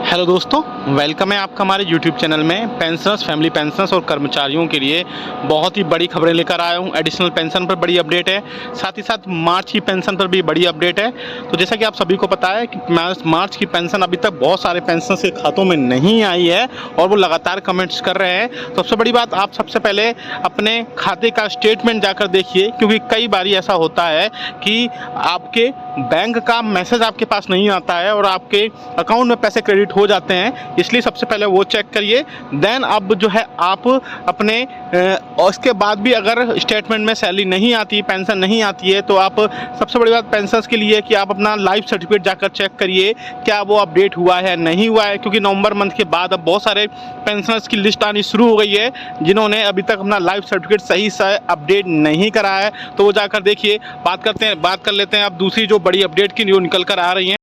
Hello दोस्तों, welcome है आपका हमारे यूट्यूब चैनल में। पेंशनर्स, फैमिली पेंशनर्स और कर्मचारियों के लिए बहुत ही बड़ी खबरें लेकर आया हूं। एडिशनल पेंशन पर बड़ी अपडेट है, साथ ही साथ मार्च की पेंशन पर भी बड़ी अपडेट है। तो जैसा कि आप सभी को पता है कि मार्च की पेंशन अभी तक बहुत सारे पेंशनर्स के खातों में नहीं आई है और वो लगातार कमेंट्स कर रहे हैं। तो सबसे बड़ी बात, आप सबसे पहले अपने खाते का स्टेटमेंट जाकर देखिए, क्योंकि कई बार ऐसा होता है कि आपके बैंक का मैसेज आपके पास नहीं आता है और आपके अकाउंट में पैसे क्रेडिट हो जाते हैं। इसलिए सबसे पहले वो चेक करिए। देन अब जो है आप अपने और इसके बाद भी अगर स्टेटमेंट में सैलरी नहीं आती, पेंशन नहीं आती है, तो आप सबसे बड़ी बात पेंशनर्स के लिए कि आप अपना लाइफ सर्टिफिकेट जाकर चेक करिए क्या वो अपडेट हुआ है नहीं हुआ है। क्योंकि नवंबर मंथ के बाद अब बहुत सारे पेंशनर्स की लिस्ट आनी शुरू हो गई है जिन्होंने अभी तक अपना लाइफ सर्टिफिकेट सही से अपडेट नहीं करा है। तो वो जाकर देखिए। बात कर लेते हैं अब दूसरी जो बड़ी अपडेट की जो निकल कर आ रही है।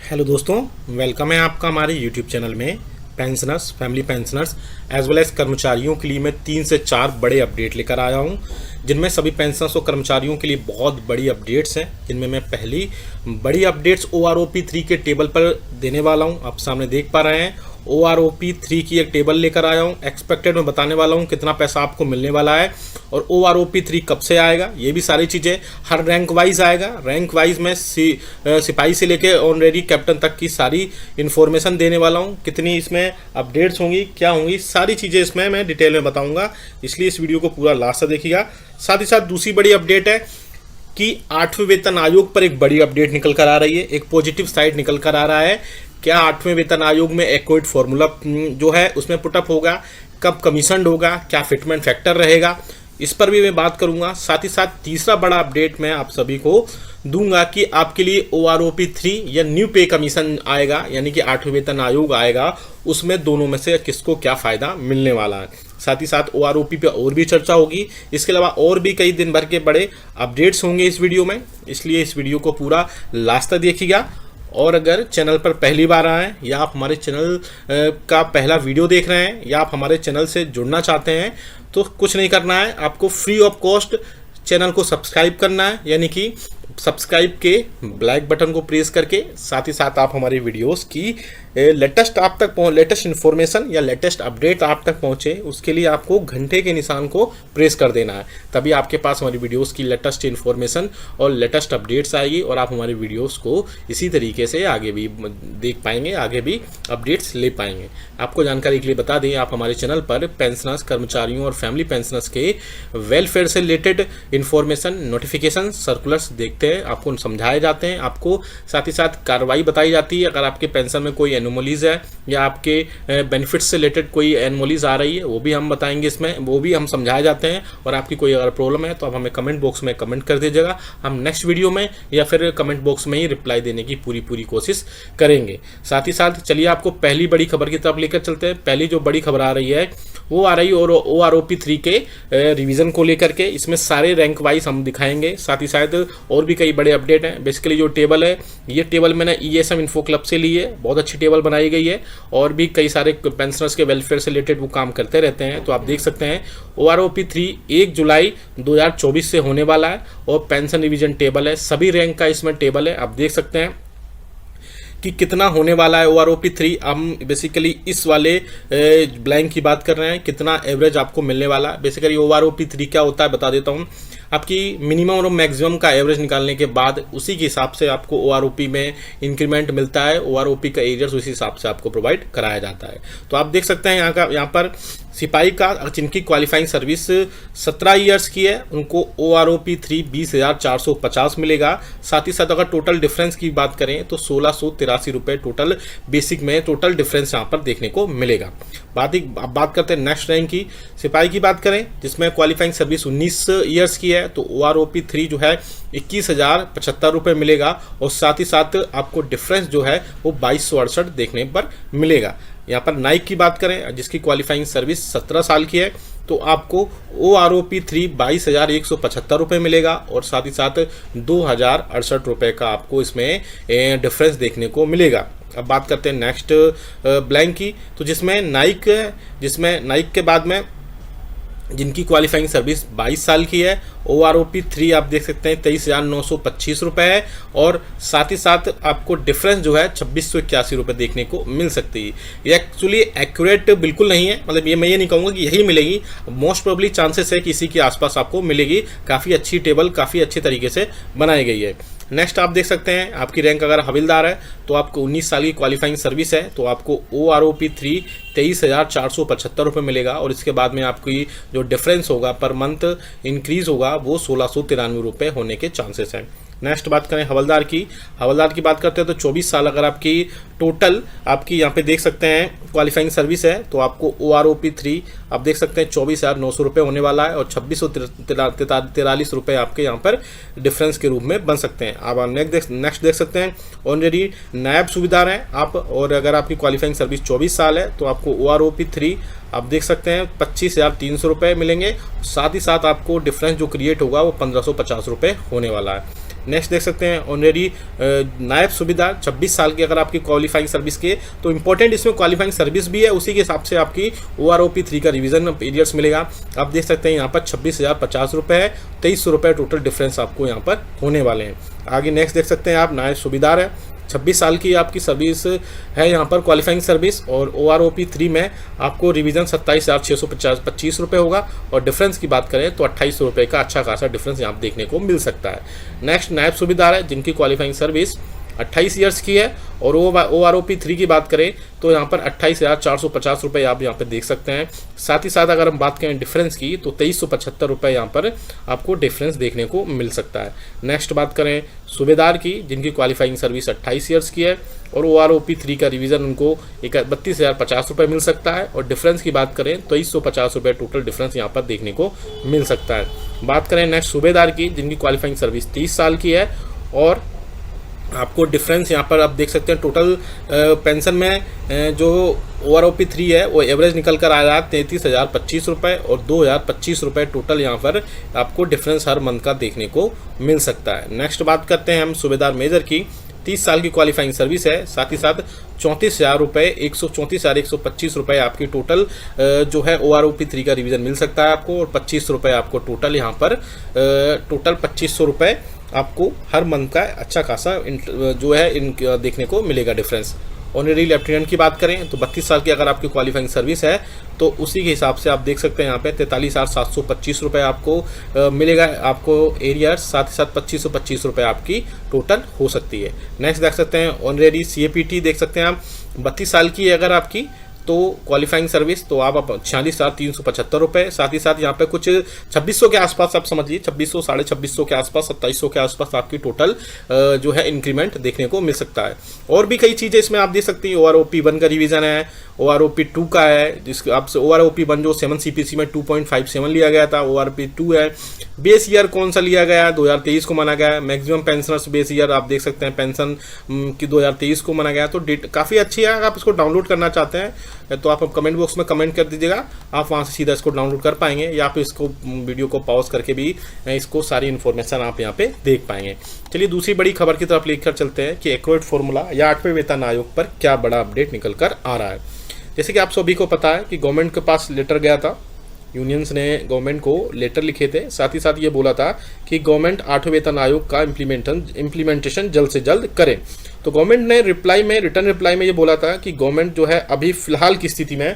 हेलो दोस्तों, वेलकम है आपका हमारे यूट्यूब चैनल में। Pensioners, family pensioners as well as कर्मचारियों के लिए मैं 3 से 4 बड़े अपडेट लेकर आया हूं, जिनमें सभी पेंशनर्स और कर्मचारियों के लिए बहुत बड़ी अपडेट्स हैं। जिनमें मैं पहली बड़ी अपडेट्स OROP3 के टेबल पर देने वाला हूं। आप सामने देख पा रहे हैं OROP3 की एक टेबल लेकर आया हूँ। एक्सपेक्टेड में बताने वाला हूँ कितना पैसा आपको मिलने वाला है और OROP3 कब से आएगा, ये भी सारी चीज़ें हर रैंक वाइज आएगा। रैंक वाइज में सिपाही से लेके ऑनरेडी कैप्टन तक की सारी इन्फॉर्मेशन देने वाला हूँ। कितनी इसमें अपडेट्स होंगी, क्या होंगी, सारी चीज़ें इसमें मैं डिटेल में बताऊँगा, इसलिए इस वीडियो को पूरा लास्ट तक देखिएगा। साथ ही साथ दूसरी बड़ी अपडेट है कि 8वें वेतन आयोग पर एक बड़ी अपडेट निकल कर आ रही है। एक पॉजिटिव साइड निकल कर आ रहा है। क्या 8वें वेतन आयोग में एक्वाइड फॉर्मूला जो है उसमें पुटअप होगा, कब कमीशन होगा, क्या फिटमेंट फैक्टर रहेगा, इस पर भी मैं बात करूंगा। साथ ही साथ तीसरा बड़ा अपडेट मैं आप सभी को दूंगा कि आपके लिए OROP3 या न्यू पे कमीशन आएगा, यानी कि 8वें वेतन आयोग आएगा, उसमें दोनों में से किसको क्या फ़ायदा मिलने वाला है। साथ ही साथ OROP पे और भी चर्चा होगी। इसके अलावा और भी कई दिन भर के बड़े अपडेट्स होंगे इस वीडियो में, इसलिए इस वीडियो को पूरा लास्ट तक देखिएगा। और अगर चैनल पर पहली बार आए हैं या आप हमारे चैनल का पहला वीडियो देख रहे हैं या आप हमारे चैनल से जुड़ना चाहते हैं, तो कुछ नहीं करना है, आपको फ्री ऑफ कॉस्ट चैनल को सब्सक्राइब करना है, यानी कि सब्सक्राइब के ब्लैक बटन को प्रेस करके साथ ही साथ आप हमारी वीडियोस की लेटेस्ट इन्फॉर्मेशन या लेटेस्ट अपडेट आप तक पहुंचे, उसके लिए आपको घंटे के निशान को प्रेस कर देना है। तभी आपके पास हमारी वीडियोस की लेटेस्ट इन्फॉर्मेशन और लेटेस्ट अपडेट्स आएगी और आप हमारी वीडियोस को इसी तरीके से आगे भी देख पाएंगे, आगे भी अपडेट्स ले पाएंगे। आपको जानकारी के लिए बता दें, आप हमारे चैनल पर पेंशनर्स, कर्मचारियों और फैमिली पेंशनर्स के वेलफेयर से रिलेटेड इन्फॉर्मेशन, नोटिफिकेशन, सर्कुलर्स देखते हैं, आपको समझाए जाते हैं, आपको साथ ही साथ कार्रवाई बताई जाती है। अगर आपके पेंशन में कोई एनोमलीज है या आपके बेनिफिट्स से रिलेटेड कोई एनोमलीज आ रही है, वो भी हम बताएंगे इसमें, वो भी हम समझाए जाते हैं। और आपकी कोई अगर प्रॉब्लम है तो आप हमें कमेंट बॉक्स में कमेंट कर दीजिएगा, हम नेक्स्ट वीडियो में या फिर कमेंट बॉक्स में ही रिप्लाई देने की पूरी कोशिश करेंगे। साथ ही साथ चलिए आपको पहली बड़ी खबर की तरफ लेकर चलते हैं। पहली जो बड़ी खबर आ रही है वो आ रही है और OROP3 के रिवीजन को लेकर के। इसमें सारे रैंक वाइज हम दिखाएंगे, साथ ही साथ और भी कई बड़े अपडेट हैं। बेसिकली जो टेबल है, ये टेबल मैंने ESM इन्फो क्लब से ली है, बहुत अच्छी टेबल बनाई गई है और भी कई सारे पेंशनर्स के वेलफेयर से रिलेटेड वो काम करते रहते हैं। तो आप देख सकते हैं OROP3 1 जुलाई 2024 से होने वाला है और पेंशन रिवीजन टेबल है, सभी रैंक का इसमें टेबल है। आप देख सकते हैं कि कितना होने वाला है OROP3। हम बेसिकली इस वाले ब्लैंक की बात कर रहे हैं, कितना एवरेज आपको मिलने वाला है। बेसिकली OROP3 क्या होता है बता देता हूँ। आपकी मिनिमम और मैक्सिमम का एवरेज निकालने के बाद उसी के हिसाब से आपको OROP में इंक्रीमेंट मिलता है। OROP का एरियर्स उसी हिसाब से आपको प्रोवाइड कराया जाता है। तो आप देख सकते हैं यहाँ पर सिपाही का जिनकी क्वालिफाइंग सर्विस 17 ईयर्स की है, उनको OROP3 20,450 मिलेगा। साथ ही साथ अगर टोटल डिफरेंस की बात करें तो 1683 रुपये टोटल बेसिक में टोटल डिफरेंस यहाँ पर देखने को मिलेगा। अब बात करते हैं नेक्स्ट रैंक की। सिपाही की बात करें जिसमें क्वालिफाइंग सर्विस 19 ईयर्स की है, तो OROP3 जो है 21,075 रुपये मिलेगा और साथ ही साथ आपको डिफरेंस जो है वो 2268 देखने पर मिलेगा। यहाँ पर नाइक की बात करें जिसकी क्वालिफाइंग सर्विस 17 साल की है, तो आपको OROP3 22,175 रुपये मिलेगा और साथ ही साथ 2,068 रुपये का आपको इसमें डिफरेंस देखने को मिलेगा। अब बात करते हैं नेक्स्ट ब्लैंक की, तो जिसमें नाइक के बाद में जिनकी क्वालिफाइंग सर्विस 22 साल की है OROP3 आप देख सकते हैं 23,925 रुपये है, और साथ ही साथ आपको डिफरेंस जो है 2681 रुपये देखने को मिल सकती है। ये एक्चुअली एक्यूरेट बिल्कुल नहीं है, मतलब ये मैं ये नहीं कहूँगा कि यही मिलेगी, मोस्ट प्रोबेबली चांसेस है कि इसी के आसपास आपको मिलेगी। काफ़ी अच्छी टेबल काफ़ी अच्छी तरीके से बनाई गई है। नेक्स्ट आप देख सकते हैं आपकी रैंक अगर हविलदार है तो आपको 19 साल की क्वालिफाइंग सर्विस है तो आपको OROP3 23,475 रुपये मिलेगा, और इसके बाद में आपकी जो डिफरेंस होगा पर मंथ इंक्रीज होगा वो 1,693 रुपये होने के चांसेस हैं। नेक्स्ट बात करें हवलदार की बात करते हैं तो 24 साल अगर आपकी टोटल आपकी यहाँ पे देख सकते हैं क्वालिफाइंग सर्विस है तो आपको OROP3 आप देख सकते हैं 24,900 रुपये होने वाला है, और 2643 रुपये आपके यहाँ पर डिफरेंस के रूप में बन सकते हैं। आप नेक्स्ट देख सकते हैं ऑनरेडी नायब सुविधार हैं आप, और अगर आपकी क्वालिफाइंग सर्विस 24 साल है तो आपको OROP3 आप देख सकते हैं 25,300 रुपये मिलेंगे। साथ ही साथ आपको डिफरेंस जो क्रिएट होगा वो 1,550 रुपये होने वाला है। नेक्स्ट देख सकते हैं ऑनरेडी नायब सूबेदार 26 साल की अगर आपकी क्वालिफाइंग सर्विस के, तो इंपॉर्टेंट इसमें क्वालिफाइंग सर्विस भी है, उसी के हिसाब से आपकी OROP3 का रिवीजन पीरियड्स मिलेगा। आप देख सकते हैं यहाँ पर 26,050 रुपये है, 2300 रुपये टोटल डिफरेंस आपको यहाँ पर होने वाले हैं। आगे नेक्स्ट देख सकते हैं आप नायब सूबेदार है 26 साल की आपकी सर्विस है यहाँ पर क्वालिफाइंग सर्विस, और OROP3 में आपको रिवीजन 27,625 रुपये होगा, और डिफरेंस की बात करें तो 2,800 रुपये का अच्छा खासा डिफरेंस यहाँ देखने को मिल सकता है। नेक्स्ट नायब सूबेदार है जिनकी क्वालिफाइंग सर्विस 28 ईयर्स की है, और OROP3 की बात करें तो यहाँ पर 28,450 रुपये आप यहाँ पे देख सकते हैं। साथ ही साथ अगर हम बात करें डिफरेंस की तो 2,375 रुपये यहाँ पर आपको डिफरेंस देखने को मिल सकता है। नेक्स्ट बात करें सूबेदार की जिनकी क्वालिफाइंग सर्विस 28 ईयर्स की है, और OROP3 का रिवीजन उनको 32,050 रुपये मिल सकता है, और डिफरेंस की बात करें तो 2350 रुपये टोटल डिफरेंस यहाँ पर देखने को मिल सकता है। बात करें नेक्स्ट सूबेदार की जिनकी क्वालिफाइंग सर्विस 30 साल की है, और आपको डिफरेंस यहाँ पर आप देख सकते हैं टोटल पेंशन में जो OROP3 है वो एवरेज निकल कर आ रहा है 33,025 रुपये, और 2,025 रुपये टोटल यहाँ पर आपको डिफरेंस हर मंथ का देखने को मिल सकता है। नेक्स्ट बात करते हैं हम सूबेदार मेजर की 30 साल की क्वालिफाइंग सर्विस है, साथ ही साथ 34,000 रुपये 134,125 रुपये आपकी टोटल जो है OROP3 का रिवीजन मिल सकता है आपको, और 25 रुपये आपको टोटल यहाँ पर टोटल 2,500 रुपये आपको हर मंथ का अच्छा खासा जो है देखने को मिलेगा डिफरेंस। ऑनरेरी लेफ्टिनेंट की बात करें तो 32 साल की अगर आपकी क्वालिफाइंग सर्विस है तो उसी के हिसाब से आप देख सकते हैं यहाँ पे 43,725 रुपये आपको मिलेगा आपको एरियर, साथ ही साथ 2,525 रुपये आपकी टोटल हो सकती है। नेक्स्ट देख सकते हैं ऑनरेरी CAPT देख सकते हैं आप 32 साल की अगर आपकी तो क्वालिफाइंग सर्विस तो आप 46,375 रुपये, साथ ही साथ यहाँ पे कुछ 2600 के आसपास आप समझिए 2600 2650 के आसपास 2700 के आसपास आपकी टोटल जो है इंक्रीमेंट देखने को मिल सकता है। और भी कई चीज़ें इसमें आप देख सकती हैं। OROP1 का रिवीजन है, OROP2 का है जिसके आपसे OROP1 जो 7 CPC में 2.57 लिया गया था, OROP2 है। बेस ईयर कौन सा लिया गया है 2023 को माना गया है। मैक्सिमम पेंशनर्स बेस ईयर आप देख सकते हैं पेंशन की 2023 को माना गया है, तो डेट काफ़ी अच्छी है। अगर आप इसको डाउनलोड करना चाहते हैं तो आप कमेंट बॉक्स में कमेंट कर दीजिएगा, आप वहाँ से सीधा इसको डाउनलोड कर पाएंगे, या फिर इसको वीडियो को पॉज करके भी इसको सारी इन्फॉर्मेशन आप यहाँ पे देख पाएंगे। चलिए दूसरी बड़ी खबर की तरफ लेकर चलते हैं कि एक्यूरेट फॉर्मूला या 8वें वेतन आयोग पर क्या बड़ा अपडेट निकल कर आ रहा है। जैसे कि आप सभी को पता है कि गवर्नमेंट के पास लेटर गया था, यूनियंस ने गवर्नमेंट को लेटर लिखे थे, साथ ही साथ ये बोला था कि गवर्नमेंट 8वें वेतन आयोग का इम्प्लीमेंटेशन जल्द से जल्द करे। तो गवर्नमेंट ने रिटर्न रिप्लाई में ये बोला था कि गवर्नमेंट जो है अभी फिलहाल की स्थिति में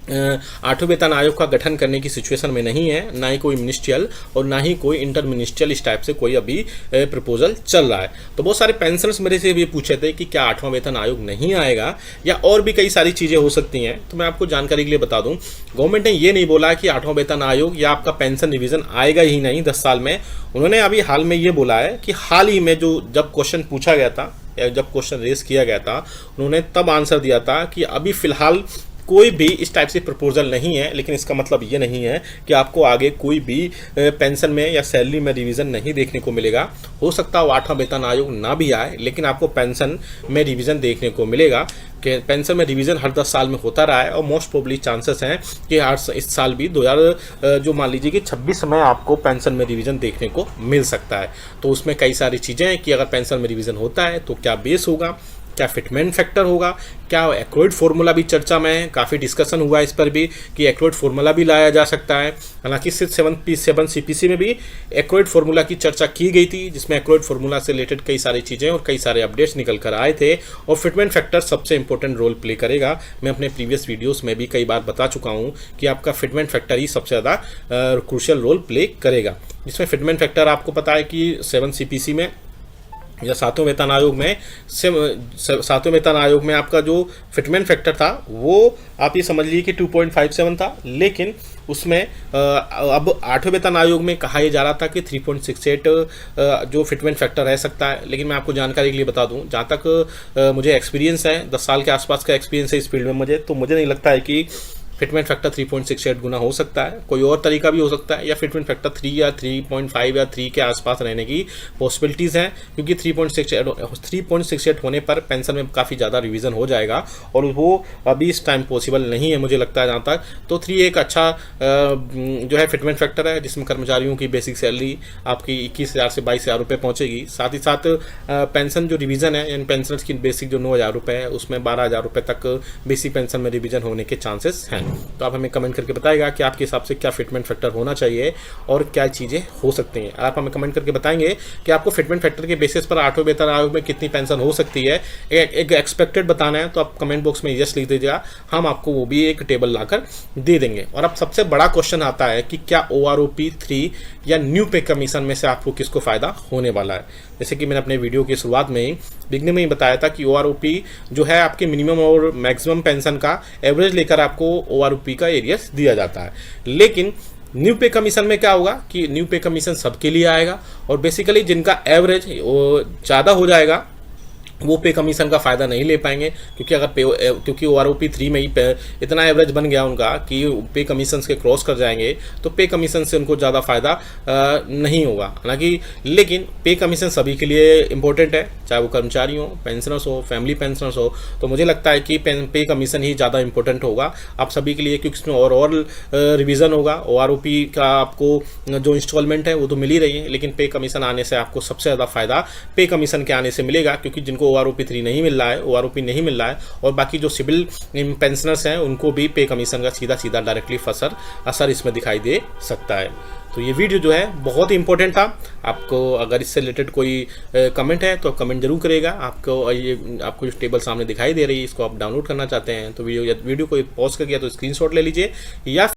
8वें वेतन आयोग का गठन करने की सिचुएशन में नहीं है, ना ही कोई मिनिस्ट्रियल और ना ही कोई इंटर मिनिस्ट्रियल इस टाइप से कोई अभी प्रपोजल चल रहा है। तो बहुत सारे पेंशनर्स मेरे से भी पूछे थे कि क्या 8वां वेतन आयोग नहीं आएगा या और भी कई सारी चीज़ें हो सकती हैं। तो मैं आपको जानकारी के लिए बता दूं, गवर्नमेंट ने ये नहीं बोला कि 8वां वेतन आयोग या आपका पेंशन रिवीजन आएगा ही नहीं 10 साल में। उन्होंने अभी हाल में ये बोला है कि हाल ही में जब क्वेश्चन पूछा गया था या जब क्वेश्चन रेस किया गया था, उन्होंने तब आंसर दिया था कि अभी फिलहाल कोई भी इस टाइप से प्रपोजल नहीं है, लेकिन इसका मतलब ये नहीं है कि आपको आगे कोई भी पेंशन में या सैलरी में रिवीजन नहीं देखने को मिलेगा। हो सकता है 8वां वेतन आयोग ना भी आए, लेकिन आपको पेंशन में रिवीजन देखने को मिलेगा। कि पेंशन में रिवीजन हर 10 साल में होता रहा है, और मोस्ट प्रोबेबली चांसेस हैं कि इस साल भी 2000 जो मान लीजिए कि 26 में आपको पेंशन में रिवीजन देखने को मिल सकता है। तो उसमें कई सारी चीज़ें हैं कि अगर पेंशन में रिवीजन होता है तो क्या बेस होगा, क्या फिटमेंट फैक्टर होगा, क्या एक्रोइड फार्मूला भी चर्चा में है, काफ़ी डिस्कशन हुआ इस पर भी कि एक्रोइड फार्मूला भी लाया जा सकता है। हालांकि 7 CPC में भी एक्रोइड फार्मूला की चर्चा की गई थी, जिसमें एक्रोइड फार्मूला से रिलेटेड कई सारी चीज़ें और कई सारे अपडेट्स निकल कर आए थे और फिटमेंट फैक्टर सबसे इंपॉर्टेंट रोल प्ले करेगा। मैं अपने प्रीवियस वीडियोस में भी कई बार बता चुका हूं कि आपका फिटमेंट फैक्टर ही सबसे ज़्यादा क्रूशियल रोल प्ले करेगा। जिसमें फिटमेंट फैक्टर आपको पता है कि 7 CPC में या सातवें वेतन आयोग में सातवें वेतन आयोग में आपका जो फिटमेंट फैक्टर था वो आप ये समझ लीजिए कि 2.57 था, लेकिन उसमें अब 8वें वेतन आयोग में कहा यह जा रहा था कि 3.68 जो फिटमेंट फैक्टर रह सकता है। लेकिन मैं आपको जानकारी के लिए बता दूं, जहाँ तक मुझे एक्सपीरियंस है, 10 साल के आसपास का एक्सपीरियंस है इस फील्ड में मुझे, तो मुझे नहीं लगता है कि फिटमेंट फैक्टर 3.68 गुना हो सकता है। कोई और तरीका भी हो सकता है, या फिटमेंट फैक्टर 3 या 3.5 या 3 के आसपास रहने की पॉसिबिलिटीज़ हैं, क्योंकि 3.68 होने पर पेंशन में काफ़ी ज़्यादा रिवीजन हो जाएगा और वो अभी इस टाइम पॉसिबल नहीं है मुझे लगता है जहाँ तक। तो 3 एक अच्छा जो है फिटमेंट फैक्टर है, जिसमें कर्मचारियों की बेसिक सैलरी आपकी 21,000 से 22,000 रुपये पहुँचेगी। साथ ही साथ पेंशन जो रिवीजन है, यानी पेंशनर्स की बेसिक जो 9,000 रुपये है, उसमें 12,000 रुपये तक बेसिक पेंशन में रिवीजन होने के चांसेस हैं। तो आप हमें कमेंट करके बताइएगा कि आपके हिसाब से क्या फिटमेंट फैक्टर होना चाहिए और क्या चीज़ें हो सकती हैं। आप हमें कमेंट करके बताएंगे कि आपको फिटमेंट फैक्टर के बेसिस पर 8वें वेतन आयोग में कितनी पेंशन हो सकती है, एक एक्सपेक्टेड बताना है तो आप कमेंट बॉक्स में यस लिख दीजिएगा, हम आपको वो भी एक टेबल लाकर दे देंगे। और अब सबसे बड़ा क्वेश्चन आता है कि क्या OROP 3 या न्यू पे कमीशन में से आपको किसको फ़ायदा होने वाला है। जैसे कि मैंने अपने वीडियो की शुरुआत में ही बिगनिंग में ही बताया था कि OROP जो है आपके मिनिमम और मैक्सिमम पेंशन का एवरेज लेकर आपको OROP का एरियस दिया जाता है। लेकिन न्यू पे कमीशन में क्या होगा कि न्यू पे कमीशन सबके लिए आएगा और बेसिकली जिनका एवरेज ज़्यादा हो जाएगा वो पे कमीशन का फ़ायदा नहीं ले पाएंगे, क्योंकि OROP 3 में ही इतना एवरेज बन गया उनका कि पे कमीशन के क्रॉस कर जाएंगे, तो पे कमीशन से उनको ज़्यादा फ़ायदा नहीं होगा। हालांकि लेकिन पे कमीशन सभी के लिए इम्पोर्टेंट है, चाहे वो कर्मचारी हो, पेंशनर्स हो, फैमिली पेंशनर्स हो, तो मुझे लगता है कि पे कमीशन ही ज़्यादा इंपॉर्टेंट होगा आप सभी के लिए, क्योंकि इसमें और रिविज़न होगा। OROP का आपको जो इंस्टॉलमेंट है वो तो मिल ही रही है, लेकिन पे कमीशन आने से आपको सबसे ज़्यादा फ़ायदा पे कमीशन के आने से मिलेगा, क्योंकि जिनको OROP 3 नहीं मिल रहा है, OROP नहीं मिल रहा है, और बाकी जो सिविल पेंशनर्स हैं उनको भी पे कमीशन का सीधा सीधा डायरेक्टली असर इसमें दिखाई दे सकता है। तो ये वीडियो जो है बहुत ही इंपॉर्टेंट था। आपको अगर इससे रिलेटेड कोई कमेंट है तो कमेंट जरूर करेगा। आपको जो टेबल सामने दिखाई दे रही है, इसको आप डाउनलोड करना चाहते हैं तो वीडियो को पॉज कर गया तो स्क्रीनशॉट ले लीजिए, या